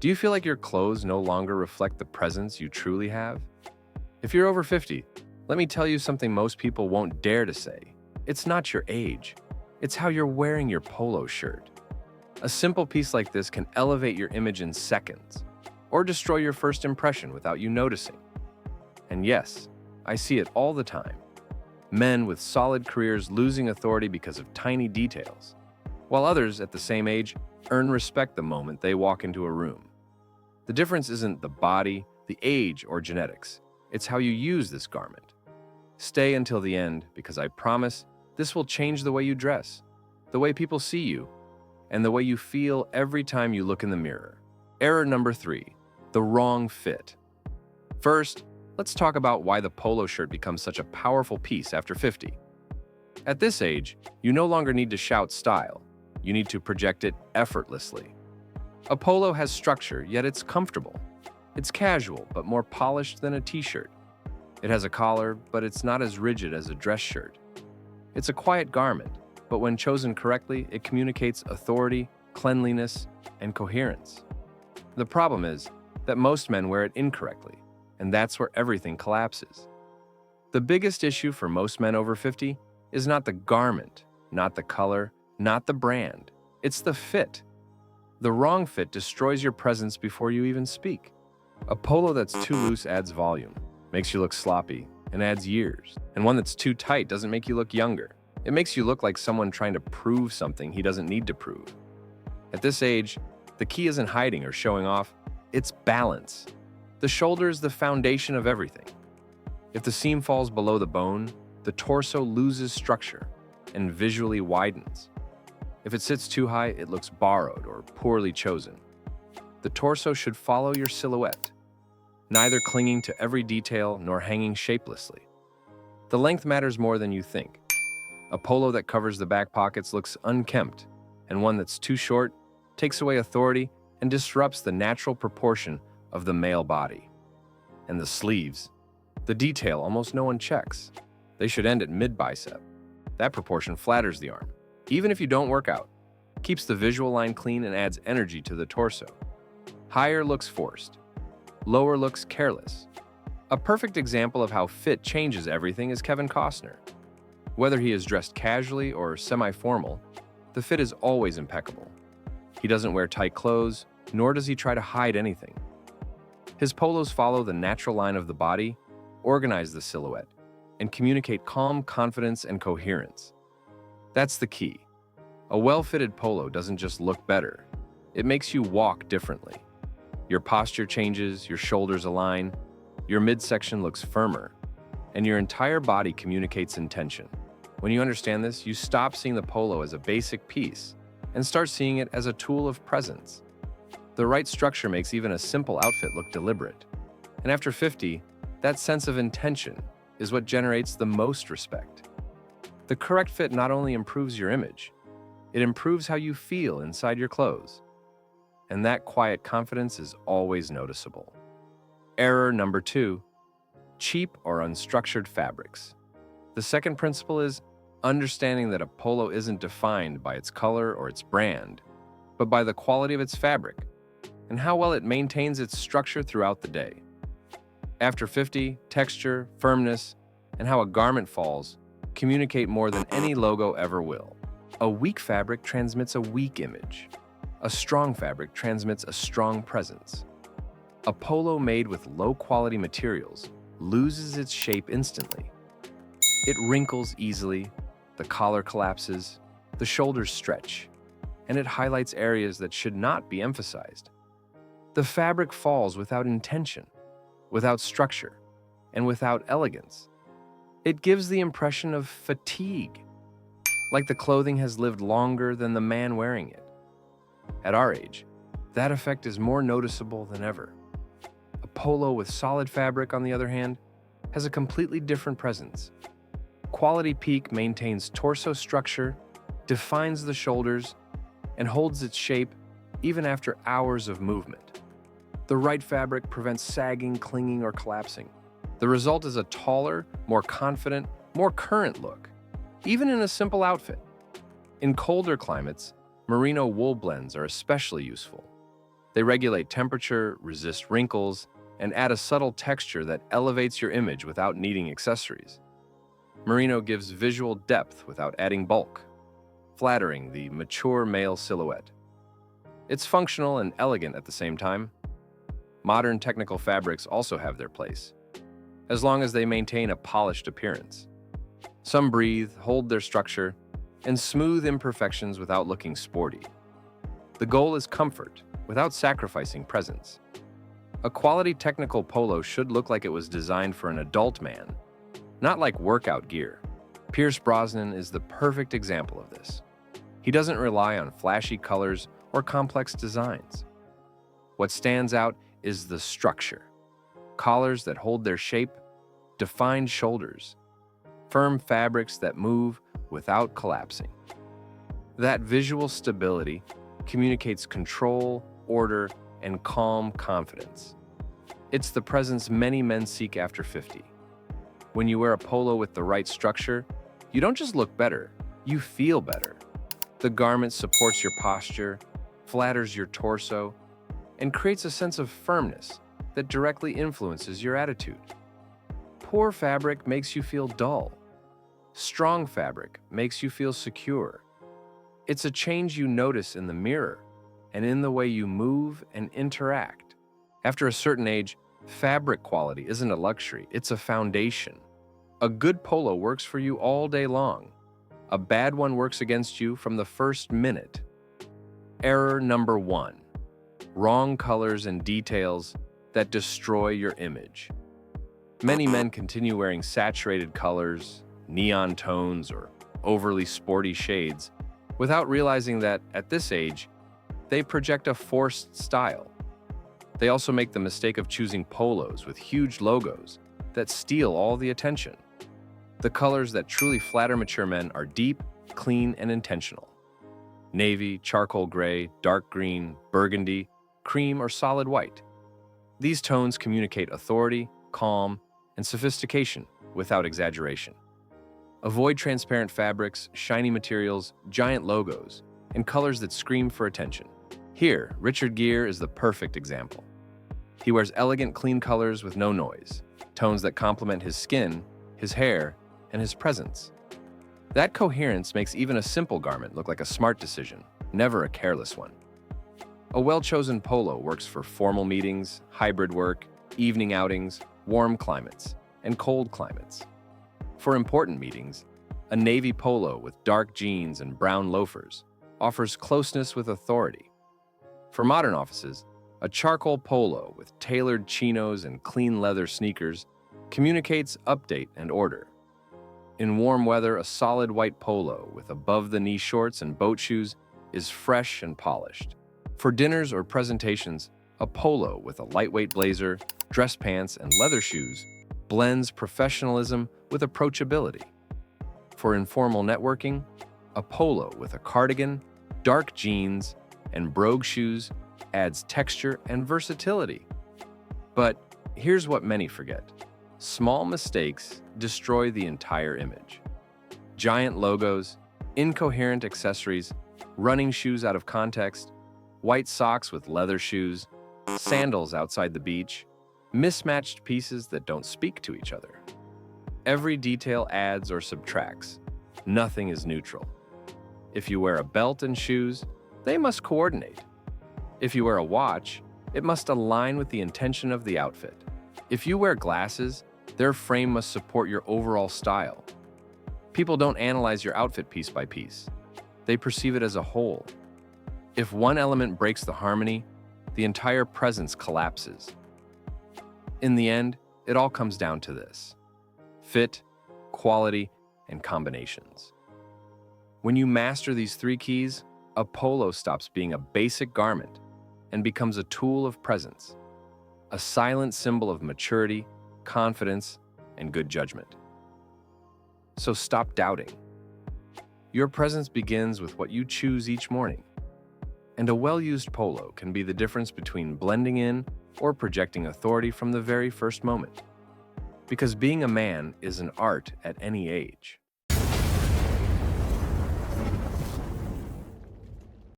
Do you feel like your clothes no longer reflect the presence you truly have? If you're over 50, let me tell you something most people won't dare to say. It's not your age. It's how you're wearing your polo shirt. A simple piece like this can elevate your image in seconds, or destroy your first impression without you noticing. And yes, I see it all the time. Men with solid careers losing authority because of tiny details, while others at the same age earn respect the moment they walk into a room. The difference isn't the body, the age, or genetics. It's how you use this garment. Stay until the end, because I promise this will change the way you dress, the way people see you, and the way you feel every time you look in the mirror. Error number 3, the wrong fit. First, let's talk about why the polo shirt becomes such a powerful piece after 50. At this age, you no longer need to shout style. You need to project it effortlessly. A polo has structure, yet it's comfortable. It's casual, but more polished than a t-shirt. It has a collar, but it's not as rigid as a dress shirt. It's a quiet garment, but when chosen correctly, it communicates authority, cleanliness, and coherence. The problem is that most men wear it incorrectly, and that's where everything collapses. The biggest issue for most men over 50 is not the garment, not the color, not the brand. It's the fit. The wrong fit destroys your presence before you even speak. A polo that's too loose adds volume, makes you look sloppy, and adds years. And one that's too tight doesn't make you look younger. It makes you look like someone trying to prove something he doesn't need to prove. At this age, the key isn't hiding or showing off, it's balance. The shoulder is the foundation of everything. If the seam falls below the bone, the torso loses structure and visually widens. If it sits too high, it looks borrowed or poorly chosen. The torso should follow your silhouette, neither clinging to every detail nor hanging shapelessly. The length matters more than you think. A polo that covers the back pockets looks unkempt, and one that's too short takes away authority and disrupts the natural proportion of the male body. And the sleeves, the detail almost no one checks. They should end at mid-bicep. That proportion flatters the arm, even if you don't work out, keeps the visual line clean and adds energy to the torso. Higher looks forced. Lower looks careless. A perfect example of how fit changes everything is Kevin Costner. Whether he is dressed casually or semi-formal, the fit is always impeccable. He doesn't wear tight clothes, nor does he try to hide anything. His polos follow the natural line of the body, organize the silhouette, and communicate calm confidence and coherence. That's the key. A well-fitted polo doesn't just look better, it makes you walk differently. Your posture changes, your shoulders align, your midsection looks firmer, and your entire body communicates intention. When you understand this, you stop seeing the polo as a basic piece and start seeing it as a tool of presence. The right structure makes even a simple outfit look deliberate. And after 50, that sense of intention is what generates the most respect. The correct fit not only improves your image, it improves how you feel inside your clothes. And that quiet confidence is always noticeable. Error number 2, cheap or unstructured fabrics. The second principle is understanding that a polo isn't defined by its color or its brand, but by the quality of its fabric and how well it maintains its structure throughout the day. After 50, texture, firmness, and how a garment falls communicate more than any logo ever will. A weak fabric transmits a weak image. A strong fabric transmits a strong presence. A polo made with low-quality materials loses its shape instantly. It wrinkles easily, the collar collapses, the shoulders stretch, and it highlights areas that should not be emphasized. The fabric falls without intention, without structure, and without elegance. It gives the impression of fatigue, like the clothing has lived longer than the man wearing it. At our age, that effect is more noticeable than ever. A polo with solid fabric, on the other hand, has a completely different presence. Quality peak maintains torso structure, defines the shoulders, and holds its shape even after hours of movement. The right fabric prevents sagging, clinging, or collapsing. The result is a taller, more confident, more current look, even in a simple outfit. In colder climates, merino wool blends are especially useful. They regulate temperature, resist wrinkles, and add a subtle texture that elevates your image without needing accessories. Merino gives visual depth without adding bulk, flattering the mature male silhouette. It's functional and elegant at the same time. Modern technical fabrics also have their place, as long as they maintain a polished appearance. Some breathe, hold their structure, and smooth imperfections without looking sporty. The goal is comfort, without sacrificing presence. A quality technical polo should look like it was designed for an adult man, not like workout gear. Pierce Brosnan is the perfect example of this. He doesn't rely on flashy colors or complex designs. What stands out is the structure. Collars that hold their shape, defined shoulders, firm fabrics that move without collapsing. That visual stability communicates control, order, and calm confidence. It's the presence many men seek after 50. When you wear a polo with the right structure, you don't just look better, you feel better. The garment supports your posture, flatters your torso, and creates a sense of firmness that directly influences your attitude. Poor fabric makes you feel dull. Strong fabric makes you feel secure. It's a change you notice in the mirror and in the way you move and interact. After a certain age, fabric quality isn't a luxury, it's a foundation. A good polo works for you all day long. A bad one works against you from the first minute. Error number 1. Wrong colors and details that destroy your image. Many men continue wearing saturated colors, neon tones, or overly sporty shades without realizing that, at this age, they project a forced style. They also make the mistake of choosing polos with huge logos that steal all the attention. The colors that truly flatter mature men are deep, clean, and intentional. Navy, charcoal gray, dark green, burgundy, cream, or solid white. These tones communicate authority, calm, and sophistication without exaggeration. Avoid transparent fabrics, shiny materials, giant logos, and colors that scream for attention. Here, Richard Gere is the perfect example. He wears elegant, clean colors with no noise, tones that complement his skin, his hair, and his presence. That coherence makes even a simple garment look like a smart decision, never a careless one. A well-chosen polo works for formal meetings, hybrid work, evening outings, warm climates, and cold climates. For important meetings, a navy polo with dark jeans and brown loafers offers closeness with authority. For modern offices, a charcoal polo with tailored chinos and clean leather sneakers communicates update and order. In warm weather, a solid white polo with above-the-knee shorts and boat shoes is fresh and polished. For dinners or presentations, a polo with a lightweight blazer, dress pants, and leather shoes blends professionalism with approachability. For informal networking, a polo with a cardigan, dark jeans, and brogue shoes adds texture and versatility. But here's what many forget. Small mistakes destroy the entire image. Giant logos, incoherent accessories, running shoes out of context, white socks with leather shoes, sandals outside the beach, mismatched pieces that don't speak to each other. Every detail adds or subtracts. Nothing is neutral. If you wear a belt and shoes, they must coordinate. If you wear a watch, it must align with the intention of the outfit. If you wear glasses, their frame must support your overall style. People don't analyze your outfit piece by piece. They perceive it as a whole. If one element breaks the harmony, the entire presence collapses. In the end, it all comes down to this: fit, quality, and combinations. When you master these 3 keys, a polo stops being a basic garment and becomes a tool of presence, a silent symbol of maturity, confidence, and good judgment. So stop doubting. Your presence begins with what you choose each morning, and a well-used polo can be the difference between blending in or projecting authority from the very first moment. Because being a man is an art at any age.